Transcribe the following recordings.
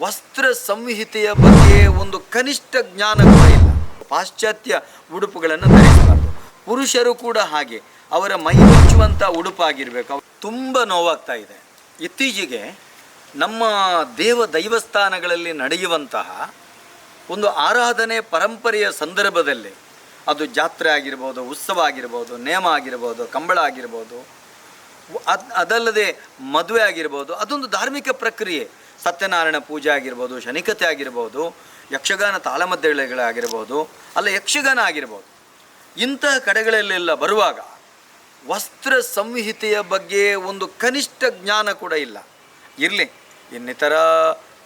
ವಸ್ತ್ರ ಸಂಹಿತೆಯ ಬಗ್ಗೆ ಒಂದು ಕನಿಷ್ಠ ಜ್ಞಾನ ಕೂಡ ಇಲ್ಲ. ಪಾಶ್ಚಾತ್ಯ ಉಡುಪುಗಳನ್ನು ಧರಿಸಬಾರ್ದು. ಪುರುಷರು ಕೂಡ ಹಾಗೆ, ಅವರ ಮೈ ಮುಚ್ಚುವಂಥ ಉಡುಪಾಗಿರಬೇಕು. ತುಂಬ ನೋವಾಗ್ತಾ ಇದೆ. ಇತ್ತೀಚೆಗೆ ನಮ್ಮ ದೈವಸ್ಥಾನಗಳಲ್ಲಿ ನಡೆಯುವಂತಹ ಒಂದು ಆರಾಧನೆ ಪರಂಪರೆಯ ಸಂದರ್ಭದಲ್ಲಿ, ಅದು ಜಾತ್ರೆ ಆಗಿರ್ಬೋದು, ಉತ್ಸವ ಆಗಿರ್ಬೋದು, ನೇಮ ಆಗಿರ್ಬೋದು, ಕಂಬಳ ಆಗಿರ್ಬೋದು, ಅದಲ್ಲದೆ ಮದುವೆ ಆಗಿರ್ಬೋದು, ಅದೊಂದು ಧಾರ್ಮಿಕ ಪ್ರಕ್ರಿಯೆ. ಸತ್ಯನಾರಾಯಣ ಪೂಜೆ ಆಗಿರ್ಬೋದು, ಶನಿಕತೆ ಆಗಿರ್ಬೋದು, ಯಕ್ಷಗಾನ ತಾಳಮದ್ದಳೆಗಳಾಗಿರ್ಬೋದು, ಅಲ್ಲ ಯಕ್ಷಗಾನ ಆಗಿರ್ಬೋದು, ಇಂತಹ ಕಡೆಗಳಲ್ಲೆಲ್ಲ ಬರುವಾಗ ವಸ್ತ್ರ ಸಂಹಿತೆಯ ಬಗ್ಗೆ ಒಂದು ಕನಿಷ್ಠ ಜ್ಞಾನ ಕೂಡ ಇಲ್ಲ. ಇರಲಿ, ಇನ್ನಿತರ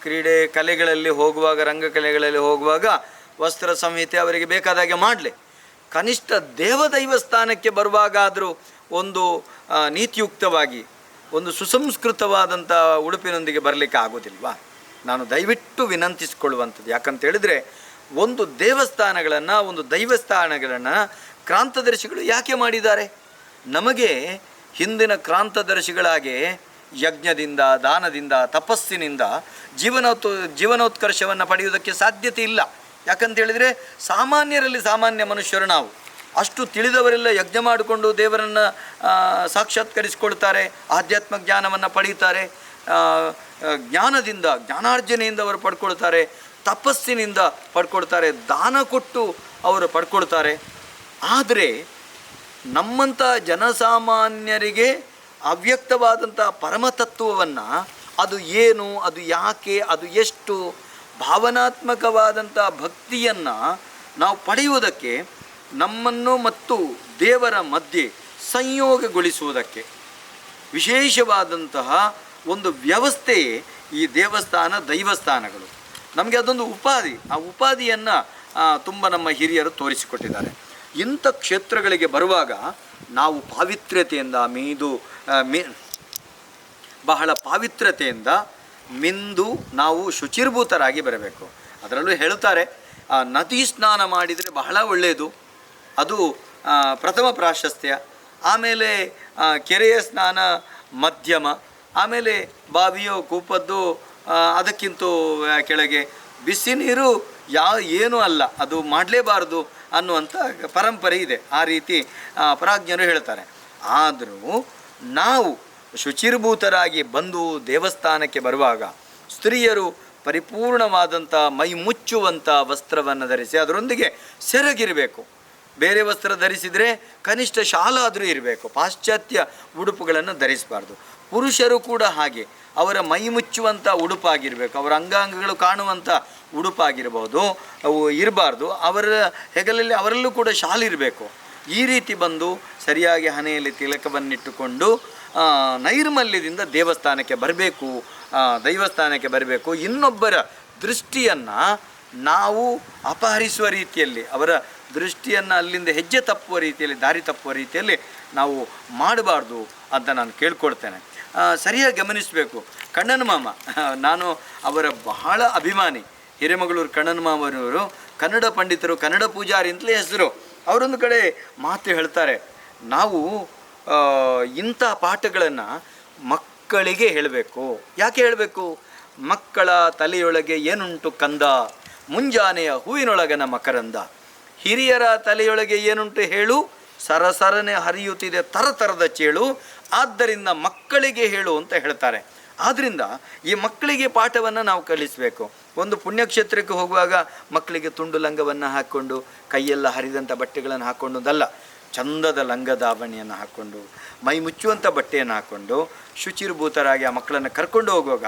ಕ್ರೀಡೆ ಕಲೆಗಳಲ್ಲಿ ಹೋಗುವಾಗ, ರಂಗಕಲೆಗಳಲ್ಲಿ ಹೋಗುವಾಗ ವಸ್ತ್ರ ಸಂಹಿತೆ ಅವರಿಗೆ ಬೇಕಾದಾಗೆ ಮಾಡಲಿ. ಕನಿಷ್ಠ ದೈವಸ್ಥಾನಕ್ಕೆ ಬರುವಾಗಾದರೂ ಒಂದು ನೀತಿಯುಕ್ತವಾಗಿ, ಒಂದು ಸುಸಂಸ್ಕೃತವಾದಂಥ ಉಡುಪಿನೊಂದಿಗೆ ಬರಲಿಕ್ಕೆ ಆಗೋದಿಲ್ವಾ? ನಾನು ದಯವಿಟ್ಟು ವಿನಂತಿಸಿಕೊಳ್ಳುವಂಥದ್ದು. ಯಾಕಂತೇಳಿದರೆ, ಒಂದು ದೇವಸ್ಥಾನಗಳನ್ನು, ಒಂದು ದೈವಸ್ಥಾನಗಳನ್ನು ಕ್ರಾಂತದರ್ಶಿಗಳು ಯಾಕೆ ಮಾಡಿದ್ದಾರೆ? ನಮಗೆ ಹಿಂದಿನ ಕ್ರಾಂತದರ್ಶಿಗಳಾಗೆ ಯಜ್ಞದಿಂದ, ದಾನದಿಂದ, ತಪಸ್ಸಿನಿಂದ ಜೀವನೋತ್ಕರ್ಷವನ್ನು ಪಡೆಯುವುದಕ್ಕೆ ಸಾಧ್ಯತೆ ಇಲ್ಲ. ಯಾಕಂತೇಳಿದರೆ, ಸಾಮಾನ್ಯರಲ್ಲಿ ಸಾಮಾನ್ಯ ಮನುಷ್ಯರು ನಾವು. ಅಷ್ಟು ತಿಳಿದವರೆಲ್ಲ ಯಜ್ಞ ಮಾಡಿಕೊಂಡು ದೇವರನ್ನು ಸಾಕ್ಷಾತ್ಕರಿಸಿಕೊಳ್ತಾರೆ, ಆಧ್ಯಾತ್ಮ ಜ್ಞಾನವನ್ನು ಪಡೀತಾರೆ, ಜ್ಞಾನಾರ್ಜನೆಯಿಂದ ಅವರು ಪಡ್ಕೊಳ್ತಾರೆ, ತಪಸ್ಸಿನಿಂದ ಪಡ್ಕೊಳ್ತಾರೆ, ದಾನ ಕೊಟ್ಟು ಅವರು ಪಡ್ಕೊಳ್ತಾರೆ. ಆದರೆ ನಮ್ಮಂಥ ಜನಸಾಮಾನ್ಯರಿಗೆ ಅವ್ಯಕ್ತವಾದಂಥ ಪರಮತತ್ವವನ್ನು, ಅದು ಏನು, ಅದು ಯಾಕೆ, ಅದು ಎಷ್ಟು, ಭಾವನಾತ್ಮಕವಾದಂಥ ಭಕ್ತಿಯನ್ನು ನಾವು ಪಡೆಯುವುದಕ್ಕೆ, ನಮ್ಮನ್ನು ಮತ್ತು ದೇವರ ಮಧ್ಯೆ ಸಂಯೋಗಗೊಳಿಸುವುದಕ್ಕೆ ವಿಶೇಷವಾದಂತಹ ಒಂದು ವ್ಯವಸ್ಥೆಯೇ ಈ ದೈವಸ್ಥಾನಗಳು. ನಮಗೆ ಅದೊಂದು ಉಪಾಧಿ. ಆ ಉಪಾಧಿಯನ್ನು ತುಂಬ ನಮ್ಮ ಹಿರಿಯರು ತೋರಿಸಿಕೊಟ್ಟಿದ್ದಾರೆ. ಇಂಥ ಕ್ಷೇತ್ರಗಳಿಗೆ ಬರುವಾಗ ನಾವು ಪಾವಿತ್ರ್ಯತೆಯಿಂದ ಬಹಳ ಪಾವಿತ್ರ್ಯತೆಯಿಂದ ಮಿಂದು ನಾವು ಶುಚಿರ್ಭೂತರಾಗಿ ಬರಬೇಕು. ಅದರಲ್ಲೂ ಹೇಳುತ್ತಾರೆ, ನದಿ ಸ್ನಾನ ಮಾಡಿದರೆ ಬಹಳ ಒಳ್ಳೆಯದು, ಅದು ಪ್ರಥಮ ಪ್ರಾಶಸ್ತ್ಯ. ಆಮೇಲೆ ಕೆರೆಯ ಸ್ನಾನ ಮಧ್ಯಮ, ಆಮೇಲೆ ಬಾವಿಯೋ ಕೂಪದ್ದು ಅದಕ್ಕಿಂತ ಕೆಳಗೆ, ಬಿಸಿ ನೀರು ಏನೂ ಅಲ್ಲ, ಅದು ಮಾಡಲೇಬಾರ್ದು ಅನ್ನುವಂಥ ಪರಂಪರೆ ಇದೆ. ಆ ರೀತಿ ಪ್ರಾಜ್ಞರು ಹೇಳ್ತಾರೆ. ಆದರೂ ನಾವು ಶುಚಿರ್ಭೂತರಾಗಿ ಬಂದು ದೇವಸ್ಥಾನಕ್ಕೆ ಬರುವಾಗ ಸ್ತ್ರೀಯರು ಪರಿಪೂರ್ಣವಾದಂಥ ಮೈ ಮುಚ್ಚುವಂಥ ವಸ್ತ್ರವನ್ನು ಧರಿಸಿ, ಅದರೊಂದಿಗೆ ಸೆರಗಿರಬೇಕು. ಬೇರೆ ವಸ್ತ್ರ ಧರಿಸಿದರೆ ಕನಿಷ್ಠ ಶಾಲಾದರೂ ಇರಬೇಕು. ಪಾಶ್ಚಾತ್ಯ ಉಡುಪುಗಳನ್ನು ಧರಿಸಬಾರ್ದು. ಪುರುಷರು ಕೂಡ ಹಾಗೆ, ಅವರ ಮೈ ಮುಚ್ಚುವಂಥ ಉಡುಪಾಗಿರಬೇಕು, ಅವರ ಅಂಗಾಂಗಗಳು ಕಾಣುವಂಥ ಉಡುಪಾಗಿರ್ಬೋದು, ಅವು ಇರಬಾರ್ದು. ಅವರ ಹೆಗಲಲ್ಲಿ ಅವರಲ್ಲೂ ಕೂಡ ಶಾಲಿರಬೇಕು. ಈ ರೀತಿ ಬಂದು ಸರಿಯಾಗಿ ಹಣೆಯಲ್ಲಿ ತಿಲಕವನ್ನಿಟ್ಟುಕೊಂಡು ನೈರ್ಮಲ್ಯದಿಂದ ದೇವಸ್ಥಾನಕ್ಕೆ ಬರಬೇಕು. ಇನ್ನೊಬ್ಬರ ದೃಷ್ಟಿಯನ್ನು ನಾವು ಅಪಹರಿಸುವ ರೀತಿಯಲ್ಲಿ, ಅವರ ದೃಷ್ಟಿಯನ್ನು ಅಲ್ಲಿಂದ ಹೆಜ್ಜೆ ತಪ್ಪುವ ರೀತಿಯಲ್ಲಿ, ದಾರಿ ತಪ್ಪುವ ರೀತಿಯಲ್ಲಿ ನಾವು ಮಾಡಬಾರ್ದು ಅಂತ ನಾನು ಕೇಳ್ಕೊಳ್ತೇನೆ. ಸರಿಯಾಗಿ ಗಮನಿಸಬೇಕು. ಕಣ್ಣನ ಮಾಮ, ನಾನು ಅವರ ಬಹಳ ಅಭಿಮಾನಿ. ಹಿರೇಮಗಳೂರು ಕಣ್ಣನ ಮಾಮನವರು ಕನ್ನಡ ಪಂಡಿತರು, ಕನ್ನಡ ಪೂಜಾರಿ ಅಂತಲೇ ಹೆಸರು. ಅವರೊಂದು ಕಡೆ ಮಾತು ಹೇಳ್ತಾರೆ, ನಾವು ಇಂಥ ಪಾಠಗಳನ್ನು ಮಕ್ಕಳಿಗೆ ಹೇಳಬೇಕು. ಯಾಕೆ ಹೇಳಬೇಕು? ಮಕ್ಕಳ ತಲೆಯೊಳಗೆ ಏನುಂಟು ಕಂದ, ಮುಂಜಾನೆಯ ಹೂವಿನೊಳಗನ ಮಕರಂದ. ಹಿರಿಯರ ತಲೆಯೊಳಗೆ ಏನುಂಟು ಹೇಳು, ಸರಸರನೆ ಹರಿಯುತ್ತಿದೆ ತರತರದ ಚೇಳು, ಆದ್ದರಿಂದ ಮಕ್ಕಳಿಗೆ ಹೇಳು ಅಂತ ಹೇಳ್ತಾರೆ. ಆದ್ದರಿಂದ ಈ ಮಕ್ಕಳಿಗೆ ಪಾಠವನ್ನು ನಾವು ಕಲಿಸಬೇಕು. ಒಂದು ಪುಣ್ಯಕ್ಷೇತ್ರಕ್ಕೆ ಹೋಗುವಾಗ ಮಕ್ಕಳಿಗೆ ತುಂಡು ಲಂಗವನ್ನು ಹಾಕ್ಕೊಂಡು, ಕೈಯೆಲ್ಲ ಹರಿದಂಥ ಬಟ್ಟೆಗಳನ್ನು ಹಾಕ್ಕೊಂಡದಲ್ಲ, ಚಂದದ ಲಂಗದಾವಣಿಯನ್ನು ಹಾಕ್ಕೊಂಡು, ಮೈ ಮುಚ್ಚುವಂಥ ಬಟ್ಟೆಯನ್ನು ಹಾಕ್ಕೊಂಡು ಶುಚಿರ್ಭೂತರಾಗಿ ಆ ಮಕ್ಕಳನ್ನು ಕರ್ಕೊಂಡು ಹೋಗುವಾಗ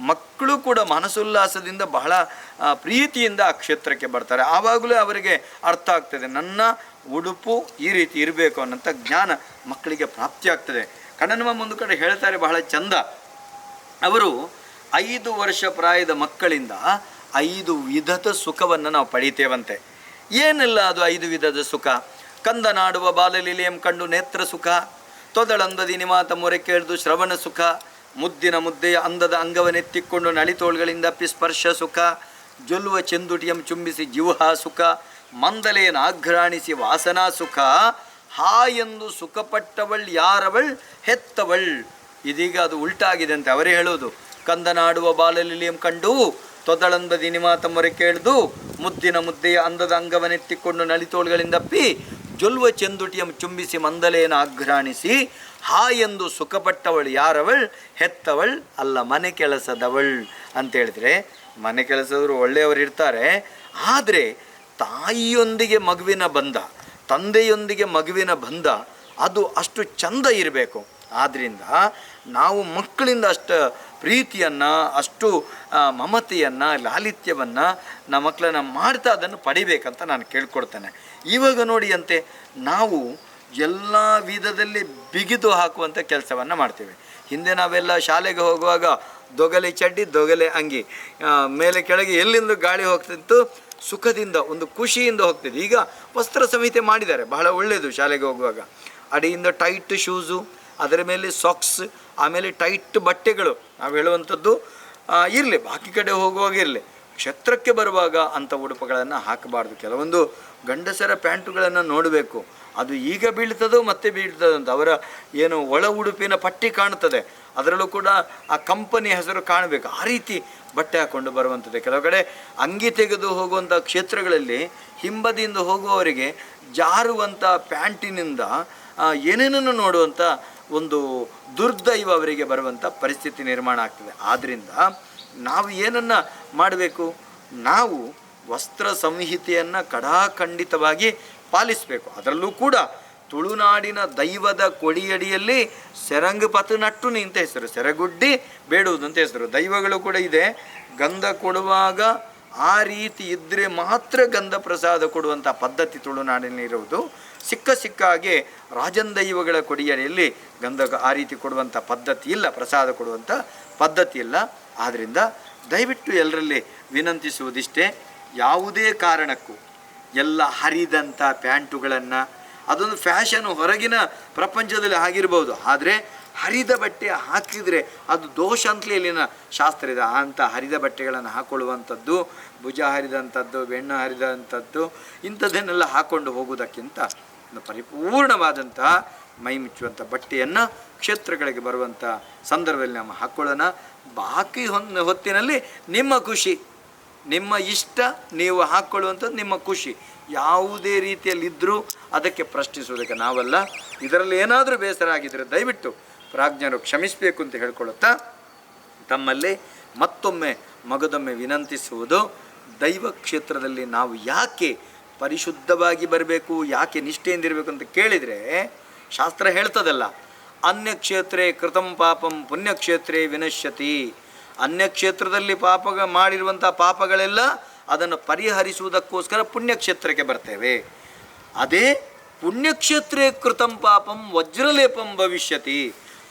ಮಕ್ಕಳು ಕೂಡ ಮನಸ್ಸುಲ್ಲಾಸದಿಂದ ಬಹಳ ಪ್ರೀತಿಯಿಂದ ಆ ಕ್ಷೇತ್ರಕ್ಕೆ ಬರ್ತಾರೆ. ಆವಾಗಲೂ ಅವರಿಗೆ ಅರ್ಥ ಆಗ್ತದೆ, ನನ್ನ ಉಡುಪು ಈ ರೀತಿ ಇರಬೇಕು ಅನ್ನೋಂಥ ಜ್ಞಾನ ಮಕ್ಕಳಿಗೆ ಪ್ರಾಪ್ತಿಯಾಗ್ತದೆ. ಕಣ್ಣನಮ್ಮ ಒಂದು ಕಡೆ ಹೇಳ್ತಾರೆ, ಬಹಳ ಚಂದ. ಅವರು 5 ವರ್ಷ ಪ್ರಾಯದ ಮಕ್ಕಳಿಂದ 5 ವಿಧದ ಸುಖವನ್ನು ನಾವು ಪಡೀತೇವಂತೆ. ಏನೆಲ್ಲ ಅದು 5 ವಿಧದ ಸುಖ? ಕಂದನಾಡುವ ಬಾಲಲೀಲೆಯಂ ಕಂಡು ನೇತ್ರ ಸುಖ, ತೊದಳಂದದಿ ನಿಮಾತ ಮೊರೆ ಕೇಳಿದು ಶ್ರವಣ ಸುಖ, ಮುದ್ದಿನ ಮುದ್ದೆಯ ಅಂದದ ಅಂಗವನ್ನೆತ್ತಿಕೊಂಡು ನಳಿತೋಳ್ಗಳಿಂದ ಸ್ಪರ್ಶ ಸುಖ, ಜೊಲ್ಲುವ ಚೆಂದುಟಿಯಂ ಚುಂಬಿಸಿ ಜಿವ್ಹಾ ಸುಖ, ಮಂದಲೇನ ಆಘ್ರಾಣಿಸಿ ವಾಸನಾ ಸುಖ, ಹಾಯೆಂದು ಸುಖಪಟ್ಟವಳ್ ಯಾರವಳ್ ಹೆತ್ತವಳ್. ಇದೀಗ ಅದು ಉಲ್ಟಾಗಿದೆ ಅಂತ ಅವರೇ ಹೇಳೋದು. ಕಂದನಾಡುವ ಬಾಲಲಿಲಿಯಂ ಕಂಡು ತೊದಳಂದ ದಿನಿಮಾತ ಮೊರೆ ಕೇಳ್ದು ಮುದ್ದಿನ ಮುದ್ದೆಯ ಅಂದದ ಅಂಗವನೆತ್ತಿಕೊಂಡು ನಳಿತೋಳುಗಳಿಂದಪ್ಪಿ ಜೊಲ್ವ ಚೆಂದುಟಿಯಂ ಚುಂಬಿಸಿ ಮಂದಲೇನ ಆಘ್ರಾಣಿಸಿ ಹಾ ಎಂದು ಸುಖಪಟ್ಟವಳು ಯಾರವಳ್ ಹೆತ್ತವಳ್ ಅಲ್ಲ ಮನೆ ಕೆಲಸದವಳ್ ಅಂತೇಳಿದ್ರೆ, ಮನೆ ಕೆಲಸದವರು ಒಳ್ಳೆಯವರು ಇರ್ತಾರೆ, ಆದರೆ ತಾಯಿಯೊಂದಿಗೆ ಮಗುವಿನ ಬಂಧ, ತಂದೆಯೊಂದಿಗೆ ಮಗುವಿನ ಬಂಧ ಅದು ಅಷ್ಟು ಚಂದ ಇರಬೇಕು. ಆದ್ದರಿಂದ ನಾವು ಮಕ್ಕಳಿಂದ ಅಷ್ಟು ಪ್ರೀತಿಯನ್ನು, ಅಷ್ಟು ಮಮತೆಯನ್ನು, ಲಾಲಿತ್ಯವನ್ನು ನಮ್ಮ ಮಕ್ಕಳನ್ನು ಮಾಡ್ತಾ ಅದನ್ನು ಪಡಿಬೇಕಂತ ನಾನು ಕೇಳ್ಕೊಡ್ತೇನೆ. ಇವಾಗ ನೋಡಿ ಅಂತೆ ನಾವು ಎಲ್ಲ ವಿಧದಲ್ಲಿ ಬಿಗಿದು ಹಾಕುವಂಥ ಕೆಲಸವನ್ನು ಮಾಡ್ತೇವೆ. ಹಿಂದೆ ನಾವೆಲ್ಲ ಶಾಲೆಗೆ ಹೋಗುವಾಗ ದೊಗಲೆ ಚಡ್ಡಿ, ದೊಗಲೆ ಅಂಗಿ, ಮೇಲೆ ಕೆಳಗೆ ಎಲ್ಲಿಂದ ಗಾಳಿ ಹೋಗ್ತಿತ್ತು, ಸುಖದಿಂದ ಒಂದು ಖುಷಿಯಿಂದ ಹೋಗ್ತಿದ್ದೆ. ಈಗ ವಸ್ತ್ರ ಸಂಹಿತೆ ಮಾಡಿದ್ದಾರೆ, ಬಹಳ ಒಳ್ಳೆಯದು. ಶಾಲೆಗೆ ಹೋಗುವಾಗ ಅಡಿಯಿಂದ ಟೈಟ್ ಶೂಸು, ಅದರ ಮೇಲೆ ಸಾಕ್ಸ್, ಆಮೇಲೆ ಟೈಟ್ ಬಟ್ಟೆಗಳು. ನಾವು ಹೇಳುವಂಥದ್ದು ಇರಲಿ, ಬಾಕಿ ಕಡೆ ಹೋಗುವಾಗ ಇರಲಿ, ಕ್ಷೇತ್ರಕ್ಕೆ ಬರುವಾಗ ಅಂಥ ಉಡುಪುಗಳನ್ನು ಹಾಕಬಾರ್ದು. ಕೆಲವೊಂದು ಗಂಡಸರ ಪ್ಯಾಂಟುಗಳನ್ನು ನೋಡಬೇಕು, ಅದು ಈಗ ಬೀಳ್ತದೋ ಮತ್ತೆ ಬೀಳ್ತದೋ ಅಂತ ಅವರ ಏನು ಒಳ ಉಡುಪಿನ ಪಟ್ಟಿ ಕಾಣ್ತದೆ, ಅದರಲ್ಲೂ ಕೂಡ ಆ ಕಂಪನಿ ಹೆಸರು ಕಾಣಬೇಕು, ಆ ರೀತಿ ಬಟ್ಟೆ ಹಾಕ್ಕೊಂಡು ಬರುವಂಥದ್ದು. ಕೆಲವು ಕಡೆ ಅಂಗಿ ತೆಗೆದು ಹೋಗುವಂಥ ಕ್ಷೇತ್ರಗಳಲ್ಲಿ ಹಿಂಬದಿಯಿಂದ ಹೋಗುವವರಿಗೆ ಜಾರುವಂಥ ಪ್ಯಾಂಟಿನಿಂದ ಏನೇನನ್ನು ನೋಡುವಂಥ ಒಂದು ದುರ್ದೈವ ಅವರಿಗೆ ಬರುವಂಥ ಪರಿಸ್ಥಿತಿ ನಿರ್ಮಾಣ ಆಗ್ತದೆ. ಆದ್ದರಿಂದ ನಾವು ಏನನ್ನು ಮಾಡಬೇಕು, ನಾವು ವಸ್ತ್ರ ಸಂಹಿತೆಯನ್ನು ಕಡಾಖಂಡಿತವಾಗಿ ಪಾಲಿಸಬೇಕು. ಅದರಲ್ಲೂ ಕೂಡ ತುಳುನಾಡಿನ ದೈವದ ಕೊಡಿಯಡಿಯಲ್ಲಿ ಸೆರಂಗಪತು ನಟ್ಟು ನಿಂತ ಹೆಸರು, ಸೆರಗುಡ್ಡಿ ಬೇಡುವುದಂತ ಹೆಸರು. ದೈವಗಳು ಕೂಡ ಇದೆ. ಗಂಧ ಕೊಡುವಾಗ ಆ ರೀತಿ ಇದ್ದರೆ ಮಾತ್ರ ಗಂಧ ಪ್ರಸಾದ ಕೊಡುವಂಥ ಪದ್ಧತಿ ತುಳುನಾಡಿನಲ್ಲಿರುವುದು. ಸಿಕ್ಕ ಹಾಗೆ ರಾಜನ್ ದೈವಗಳ ಕೊಡಿಯಡಿಯಲ್ಲಿ ಗಂಧ ಆ ರೀತಿ ಕೊಡುವಂಥ ಪದ್ಧತಿ ಇಲ್ಲ, ಪ್ರಸಾದ ಕೊಡುವಂಥ ಪದ್ಧತಿ ಇಲ್ಲ. ಆದ್ದರಿಂದ ದಯವಿಟ್ಟು ಎಲ್ಲರಲ್ಲಿ ವಿನಂತಿಸುವುದಿಷ್ಟೇ, ಯಾವುದೇ ಕಾರಣಕ್ಕೂ ಎಲ್ಲ ಹರಿದಂಥ ಪ್ಯಾಂಟುಗಳನ್ನು, ಅದೊಂದು ಫ್ಯಾಷನು ಹೊರಗಿನ ಪ್ರಪಂಚದಲ್ಲಿ ಆಗಿರ್ಬೋದು, ಆದರೆ ಹರಿದ ಬಟ್ಟೆ ಹಾಕಿದರೆ ಅದು ದೋಷ ಅಂತಲೇ ಇಲ್ಲಿನ ಶಾಸ್ತ್ರ ಇದೆ. ಅಂಥ ಹರಿದ ಬಟ್ಟೆಗಳನ್ನು ಹಾಕ್ಕೊಳ್ಳುವಂಥದ್ದು, ಭುಜ ಹರಿದಂಥದ್ದು, ಬೆನ್ನು ಹರಿದಂಥದ್ದು, ಇಂಥದ್ದನ್ನೆಲ್ಲ ಹಾಕ್ಕೊಂಡು ಹೋಗುವುದಕ್ಕಿಂತ ಪರಿಪೂರ್ಣವಾದಂತಹ ಮೈ ಮುಚ್ಚುವಂಥ ಬಟ್ಟೆಯನ್ನು ಕ್ಷೇತ್ರಗಳಿಗೆ ಬರುವಂಥ ಸಂದರ್ಭದಲ್ಲಿ ನಾವು ಹಾಕ್ಕೊಳ್ಳೋಣ. ಬಾಕಿ ಹೊತ್ತಿನಲ್ಲಿ ನಿಮ್ಮ ಖುಷಿ, ನಿಮ್ಮ ಇಷ್ಟ, ನೀವು ಹಾಕ್ಕೊಳ್ಳುವಂಥದ್ದು ನಿಮ್ಮ ಖುಷಿ. ಯಾವುದೇ ರೀತಿಯಲ್ಲಿದ್ದರೂ ಅದಕ್ಕೆ ಪ್ರಶ್ನಿಸುವುದಕ್ಕೆ ನಾವಲ್ಲ. ಇದರಲ್ಲಿ ಏನಾದರೂ ಬೇಸರ ಆಗಿದ್ದರೆ ದಯವಿಟ್ಟು ಪ್ರಾಜ್ಞರು ಕ್ಷಮಿಸಬೇಕು ಅಂತ ಹೇಳ್ಕೊಳ್ಳುತ್ತಾ, ತಮ್ಮಲ್ಲಿ ಮತ್ತೊಮ್ಮೆ ಮಗದೊಮ್ಮೆ ವಿನಂತಿಸುವುದು, ದೈವ ಕ್ಷೇತ್ರದಲ್ಲಿ ನಾವು ಯಾಕೆ ಪರಿಶುದ್ಧವಾಗಿ ಬರಬೇಕು, ಯಾಕೆ ನಿಷ್ಠೆಯಿಂದಿರಬೇಕು ಅಂತ ಕೇಳಿದರೆ ಶಾಸ್ತ್ರ ಹೇಳ್ತದಲ್ಲ, ಅನ್ಯಕ್ಷೇತ್ರೇ ಕೃತಂ ಪಾಪಂ ಪುಣ್ಯಕ್ಷೇತ್ರೇ ವಿನಶ್ಯತಿ. ಅನ್ಯಕ್ಷೇತ್ರದಲ್ಲಿ ಮಾಡಿರುವಂಥ ಪಾಪಗಳೆಲ್ಲ ಅದನ್ನು ಪರಿಹರಿಸುವುದಕ್ಕೋಸ್ಕರ ಪುಣ್ಯಕ್ಷೇತ್ರಕ್ಕೆ ಬರ್ತೇವೆ. ಅದೇ ಪುಣ್ಯಕ್ಷೇತ್ರೇ ಕೃತಂ ಪಾಪಂ ವಜ್ರಲೇಪಂ ಭವಿಷ್ಯತಿ.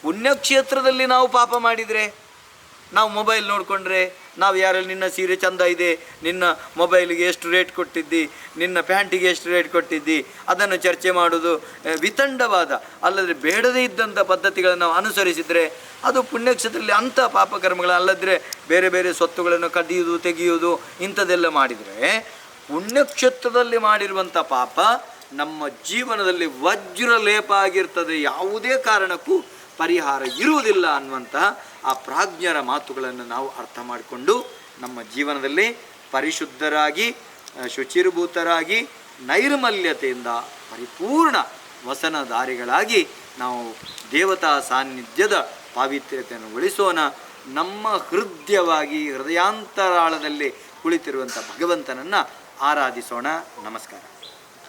ಪುಣ್ಯಕ್ಷೇತ್ರದಲ್ಲಿ ನಾವು ಪಾಪ ಮಾಡಿದರೆ, ನಾವು ಮೊಬೈಲ್ ನೋಡಿಕೊಂಡ್ರೆ, ನಾವು ಯಾರಲ್ಲಿ ನಿನ್ನ ಸೀರೆ ಚಂದ ಇದೆ, ನಿನ್ನ ಮೊಬೈಲಿಗೆ ಎಷ್ಟು ರೇಟ್ ಕೊಟ್ಟಿದ್ದಿ, ನಿನ್ನ ಪ್ಯಾಂಟಿಗೆ ಎಷ್ಟು ರೇಟ್ ಕೊಟ್ಟಿದ್ದಿ, ಅದನ್ನು ಚರ್ಚೆ ಮಾಡೋದು ವಿತಂಡವಾದ, ಅಲ್ಲದ್ರೆ ಬೇಡದೇ ಇದ್ದಂಥ ಪದ್ಧತಿಗಳನ್ನು ನಾವು ಅನುಸರಿಸಿದರೆ ಅದು ಪುಣ್ಯಕ್ಷೇತ್ರದಲ್ಲಿ ಅಂಥ ಪಾಪಕರ್ಮಗಳು. ಅಲ್ಲದ್ರೆ ಬೇರೆ ಬೇರೆ ಸ್ವತ್ತುಗಳನ್ನು ಕದಿಯುವುದು, ತೆಗೆಯುವುದು, ಇಂಥದ್ದೆಲ್ಲ ಮಾಡಿದರೆ ಪುಣ್ಯಕ್ಷೇತ್ರದಲ್ಲಿ ಮಾಡಿರುವಂಥ ಪಾಪ ನಮ್ಮ ಜೀವನದಲ್ಲಿ ವಜ್ರಲೇಪ ಆಗಿರ್ತದೆ, ಯಾವುದೇ ಕಾರಣಕ್ಕೂ ಪರಿಹಾರ ಇರುವುದಿಲ್ಲ ಅನ್ನುವಂತಹ ಆ ಪ್ರಾಜ್ಞರ ಮಾತುಗಳನ್ನು ನಾವು ಅರ್ಥ ಮಾಡಿಕೊಂಡು ನಮ್ಮ ಜೀವನದಲ್ಲಿ ಪರಿಶುದ್ಧರಾಗಿ, ಶುಚಿರ್ಭೂತರಾಗಿ, ನೈರ್ಮಲ್ಯತೆಯಿಂದ ಪರಿಪೂರ್ಣ ವಸನಧಾರಿಗಳಾಗಿ ನಾವು ದೇವತಾ ಸಾನ್ನಿಧ್ಯದ ಪಾವಿತ್ರ್ಯತೆಯನ್ನು ಉಳಿಸೋಣ. ನಮ್ಮ ಹೃದಯವಾಗಿ, ಹೃದಯಾಂತರಾಳದಲ್ಲಿ ಕುಳಿತಿರುವಂಥ ಭಗವಂತನನ್ನು ಆರಾಧಿಸೋಣ. ನಮಸ್ಕಾರ.